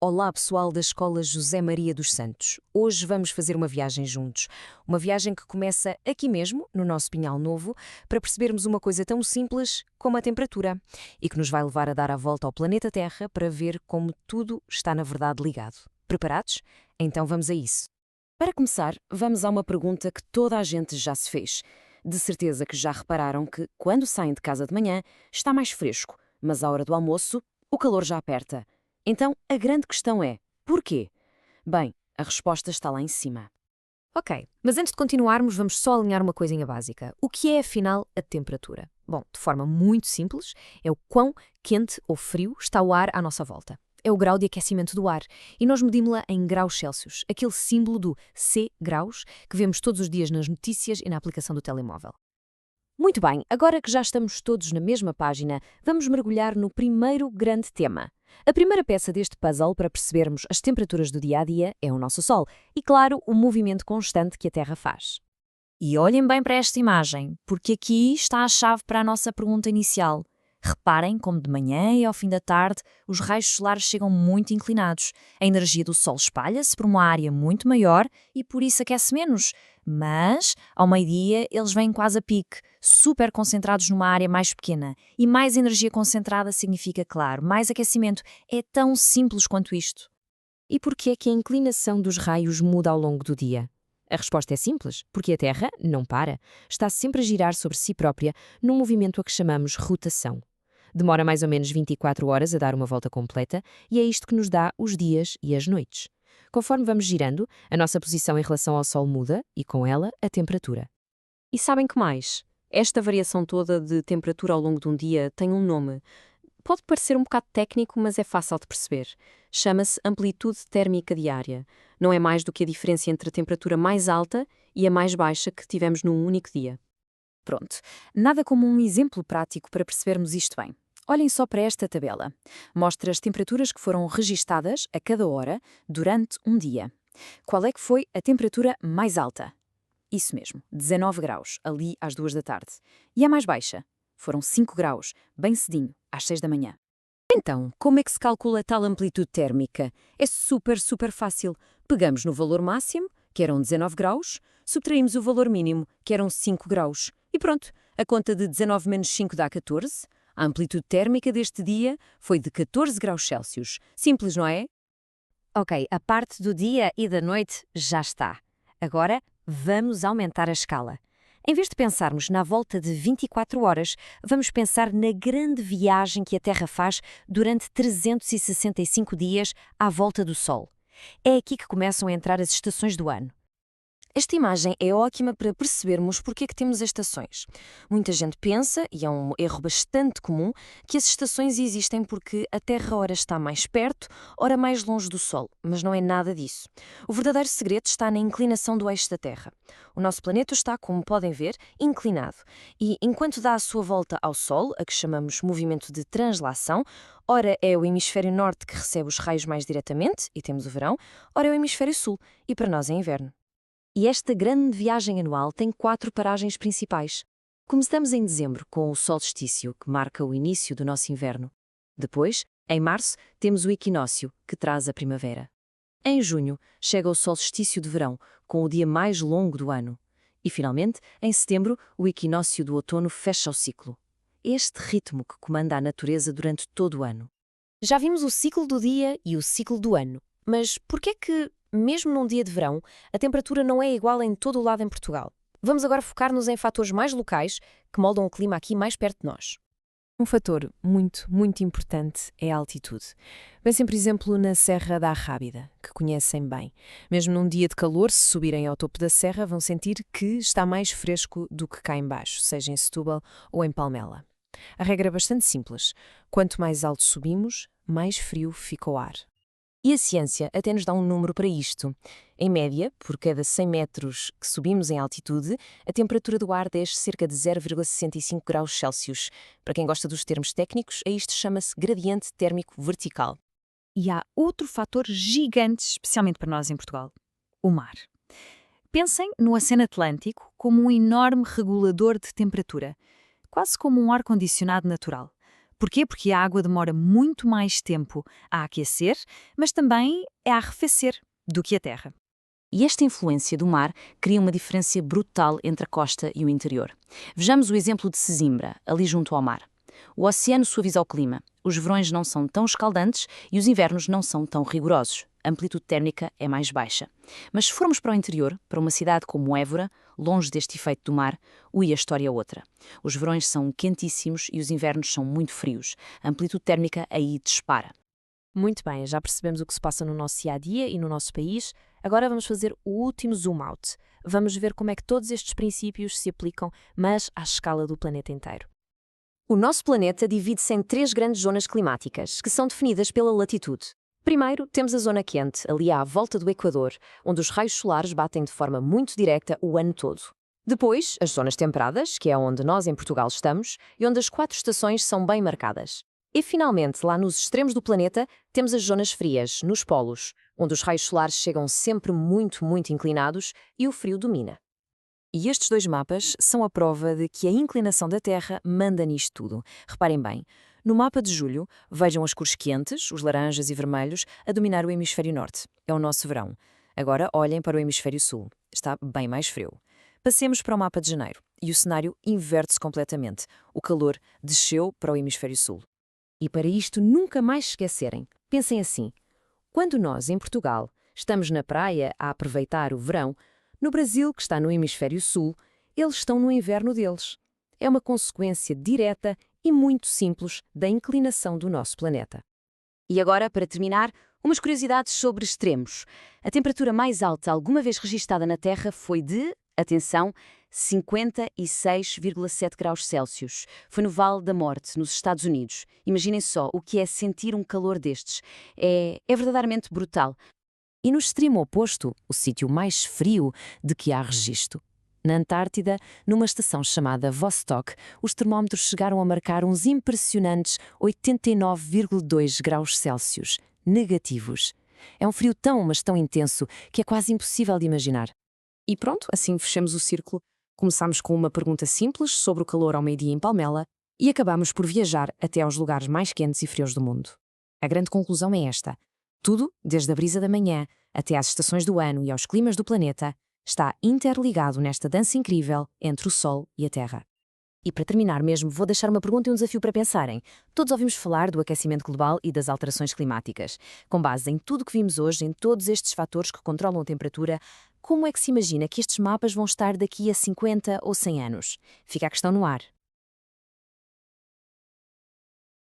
Olá, pessoal da Escola José Maria dos Santos. Hoje vamos fazer uma viagem juntos. Uma viagem que começa aqui mesmo, no nosso Pinhal Novo, para percebermos uma coisa tão simples como a temperatura e que nos vai levar a dar a volta ao planeta Terra para ver como tudo está na verdade ligado. Preparados? Então vamos a isso. Para começar, vamos a uma pergunta que toda a gente já se fez. De certeza que já repararam que, quando saem de casa de manhã, está mais fresco, mas à hora do almoço, o calor já aperta. Então, a grande questão é, porquê? Bem, a resposta está lá em cima. Ok, mas antes de continuarmos, vamos só alinhar uma coisinha básica. O que é, afinal, a temperatura? Bom, de forma muito simples, é o quão quente ou frio está o ar à nossa volta. É o grau de aquecimento do ar, e nós medimos-la em graus Celsius, aquele símbolo do C graus que vemos todos os dias nas notícias e na aplicação do telemóvel. Muito bem, agora que já estamos todos na mesma página, vamos mergulhar no primeiro grande tema. A primeira peça deste puzzle para percebermos as temperaturas do dia a dia é o nosso Sol e, claro, o movimento constante que a Terra faz. E olhem bem para esta imagem, porque aqui está a chave para a nossa pergunta inicial. Reparem como de manhã e ao fim da tarde os raios solares chegam muito inclinados. A energia do Sol espalha-se por uma área muito maior e por isso aquece menos. Mas, ao meio-dia, eles vêm quase a pique, super concentrados numa área mais pequena. E mais energia concentrada significa, claro, mais aquecimento. É tão simples quanto isto. E por que é que a inclinação dos raios muda ao longo do dia? A resposta é simples, porque a Terra não para. Está sempre a girar sobre si própria num movimento a que chamamos rotação. Demora mais ou menos 24 horas a dar uma volta completa e é isto que nos dá os dias e as noites. Conforme vamos girando, a nossa posição em relação ao Sol muda e, com ela, a temperatura. E sabem que mais? Esta variação toda de temperatura ao longo de um dia tem um nome. Pode parecer um bocado técnico, mas é fácil de perceber. Chama-se amplitude térmica diária. Não é mais do que a diferença entre a temperatura mais alta e a mais baixa que tivemos num único dia. Pronto, nada como um exemplo prático para percebermos isto bem. Olhem só para esta tabela. Mostra as temperaturas que foram registadas a cada hora durante um dia. Qual é que foi a temperatura mais alta? Isso mesmo, 19 graus, ali às 2 da tarde. E a mais baixa? Foram 5 graus, bem cedinho, às 6 da manhã. Então, como é que se calcula tal amplitude térmica? É super fácil. Pegamos no valor máximo, que eram 19 graus, subtraímos o valor mínimo, que eram 5 graus. E pronto, a conta de 19 menos 5 dá 14. A amplitude térmica deste dia foi de 14 graus Celsius. Simples, não é? Ok, a parte do dia e da noite já está. Agora, vamos aumentar a escala. Em vez de pensarmos na volta de 24 horas, vamos pensar na grande viagem que a Terra faz durante 365 dias à volta do Sol. É aqui que começam a entrar as estações do ano. Esta imagem é ótima para percebermos porque é que temos estações. Muita gente pensa, e é um erro bastante comum, que as estações existem porque a Terra ora está mais perto, ora mais longe do Sol, mas não é nada disso. O verdadeiro segredo está na inclinação do eixo da Terra. O nosso planeta está, como podem ver, inclinado, e enquanto dá a sua volta ao Sol, a que chamamos movimento de translação, ora é o hemisfério norte que recebe os raios mais diretamente, e temos o verão, ora é o hemisfério sul, e para nós é inverno. E esta grande viagem anual tem 4 paragens principais. Começamos em dezembro, com o solstício, que marca o início do nosso inverno. Depois, em março, temos o equinócio, que traz a primavera. Em junho, chega o solstício de verão, com o dia mais longo do ano. E, finalmente, em setembro, o equinócio do outono fecha o ciclo. Este ritmo que comanda a natureza durante todo o ano. Já vimos o ciclo do dia e o ciclo do ano. Mas por que é que, mesmo num dia de verão, a temperatura não é igual em todo o lado em Portugal? Vamos agora focar-nos em fatores mais locais que moldam o clima aqui mais perto de nós. Um fator muito importante é a altitude. Pensem, por exemplo, na Serra da Arrábida, que conhecem bem. Mesmo num dia de calor, se subirem ao topo da serra, vão sentir que está mais fresco do que cá em baixo, seja em Setúbal ou em Palmela. A regra é bastante simples. Quanto mais alto subimos, mais frio fica o ar. E a ciência até nos dá um número para isto. Em média, por cada 100 metros que subimos em altitude, a temperatura do ar desce cerca de 0,65 graus Celsius. Para quem gosta dos termos técnicos, a isto chama-se gradiente térmico vertical. E há outro fator gigante, especialmente para nós em Portugal: o mar. Pensem no Oceano Atlântico como um enorme regulador de temperatura, quase como um ar-condicionado natural. Porquê? Porque a água demora muito mais tempo a aquecer, mas também a arrefecer do que a terra. E esta influência do mar cria uma diferença brutal entre a costa e o interior. Vejamos o exemplo de Sesimbra, ali junto ao mar. O oceano suaviza o clima, os verões não são tão escaldantes e os invernos não são tão rigorosos. A amplitude térmica é mais baixa. Mas se formos para o interior, para uma cidade como Évora, longe deste efeito do mar, a história é outra. Os verões são quentíssimos e os invernos são muito frios. A amplitude térmica aí dispara. Muito bem, já percebemos o que se passa no nosso dia-a-dia e no nosso país. Agora vamos fazer o último zoom out. Vamos ver como é que todos estes princípios se aplicam, mas à escala do planeta inteiro. O nosso planeta divide-se em 3 grandes zonas climáticas, que são definidas pela latitude. Primeiro, temos a zona quente, ali à volta do Equador, onde os raios solares batem de forma muito direta o ano todo. Depois, as zonas temperadas, que é onde nós em Portugal estamos, e onde as 4 estações são bem marcadas. E, finalmente, lá nos extremos do planeta, temos as zonas frias, nos polos, onde os raios solares chegam sempre muito inclinados e o frio domina. E estes 2 mapas são a prova de que a inclinação da Terra manda nisto tudo. Reparem bem, no mapa de julho, vejam as cores quentes, os laranjas e vermelhos, a dominar o hemisfério norte. É o nosso verão. Agora olhem para o hemisfério sul. Está bem mais frio. Passemos para o mapa de janeiro e o cenário inverte-se completamente. O calor desceu para o hemisfério sul. E para isto nunca mais se esquecerem, pensem assim: quando nós, em Portugal, estamos na praia a aproveitar o verão, no Brasil, que está no hemisfério sul, eles estão no inverno deles. É uma consequência direta e muito simples da inclinação do nosso planeta. E agora, para terminar, umas curiosidades sobre extremos. A temperatura mais alta alguma vez registada na Terra foi de, atenção, 56,7 graus Celsius. Foi no Vale da Morte, nos Estados Unidos. Imaginem só o que é sentir um calor destes. É verdadeiramente brutal. E no extremo oposto, o sítio mais frio de que há registro. Na Antártida, numa estação chamada Vostok, os termómetros chegaram a marcar uns impressionantes 89,2 graus Celsius, negativos. É um frio mas tão intenso, que é quase impossível de imaginar. E pronto, assim fechamos o círculo. Começámos com uma pergunta simples sobre o calor ao meio-dia em Palmela e acabámos por viajar até aos lugares mais quentes e frios do mundo. A grande conclusão é esta: tudo, desde a brisa da manhã até às estações do ano e aos climas do planeta, está interligado nesta dança incrível entre o Sol e a Terra. E para terminar mesmo, vou deixar uma pergunta e um desafio para pensarem. Todos ouvimos falar do aquecimento global e das alterações climáticas. Com base em tudo que vimos hoje, em todos estes fatores que controlam a temperatura, como é que se imagina que estes mapas vão estar daqui a 50 ou 100 anos? Fica a questão no ar.